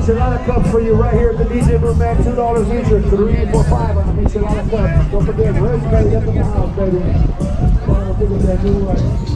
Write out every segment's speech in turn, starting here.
Michelada cups for you right here at the DJ booth, man. $2 each or 3, 4, 5 on the Michelada cup. Don't forget, everybody up in the house, baby. Final ticket that new way.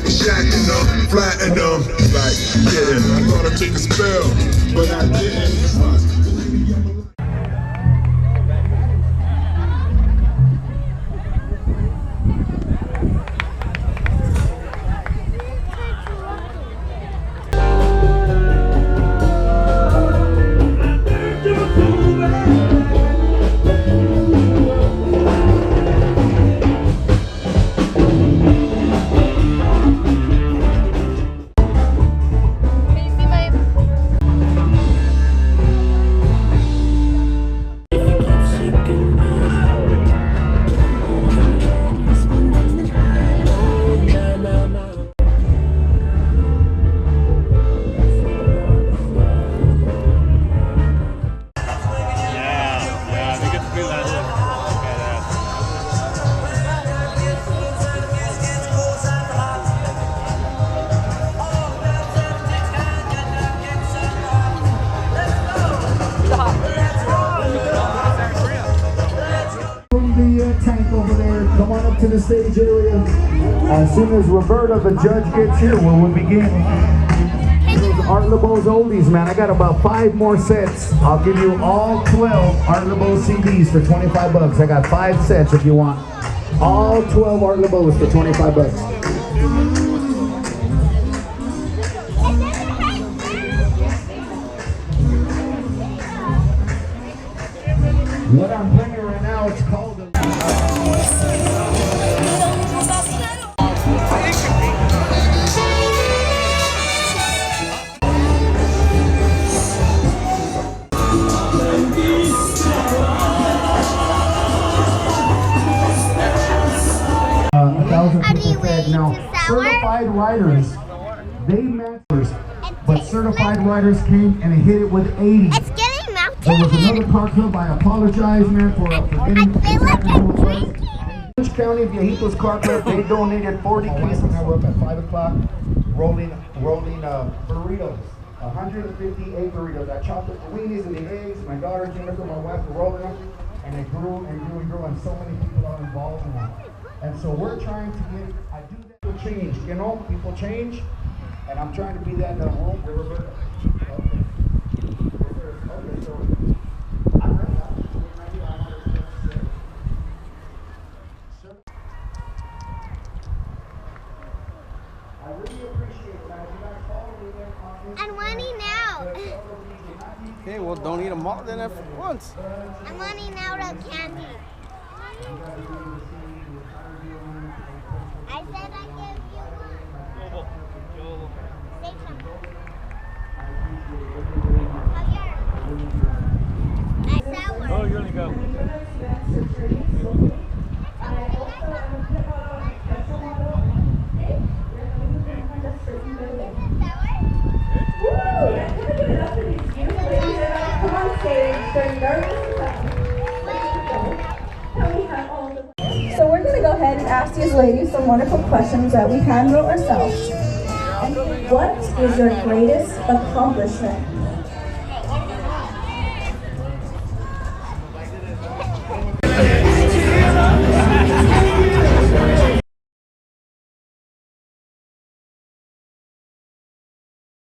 steady shacking them, flatten them. Like, yeah, I thought I'd take a spell, but I didn't. Tank over there, come on up to the stage area. As soon as Roberta, the judge, gets here, we will begin. Those Art Lobo's Oldies, man. I got about 5 more sets. I'll give you all 12 Art Lobo CDs for 25 bucks. I got 5 sets if you want. All 12 Art Lobos for 25 bucks. What I'm playing right now, it's called the... Now, certified riders, they matched, but certified riders came and hit it with 80. It's getting melted. There was another car club. I apologize, man, for getting exactly who it was. Orange County Viejitos Car Club, they donated 40 cases. Now we're up at 5 o'clock, rolling burritos. 150 egg burritos. I chopped up the weenies and the eggs. My daughter, Jennifer, my wife, were rolling them, and it grew and grew and grew, and so many people are involved in that. And so we're trying to get, I do that to change, you know, people change, and I'm trying to be that in the home. Okay, so I'm ready. I really appreciate that. You guys follow me there on I'm running out. Okay, well, don't eat them all then at once. I'm running out of candy. I said I give you one. Say something. Sour. Oh, you're gonna go. So we're going to go ahead and ask these ladies some wonderful questions that we hand wrote ourselves. What is your greatest accomplishment?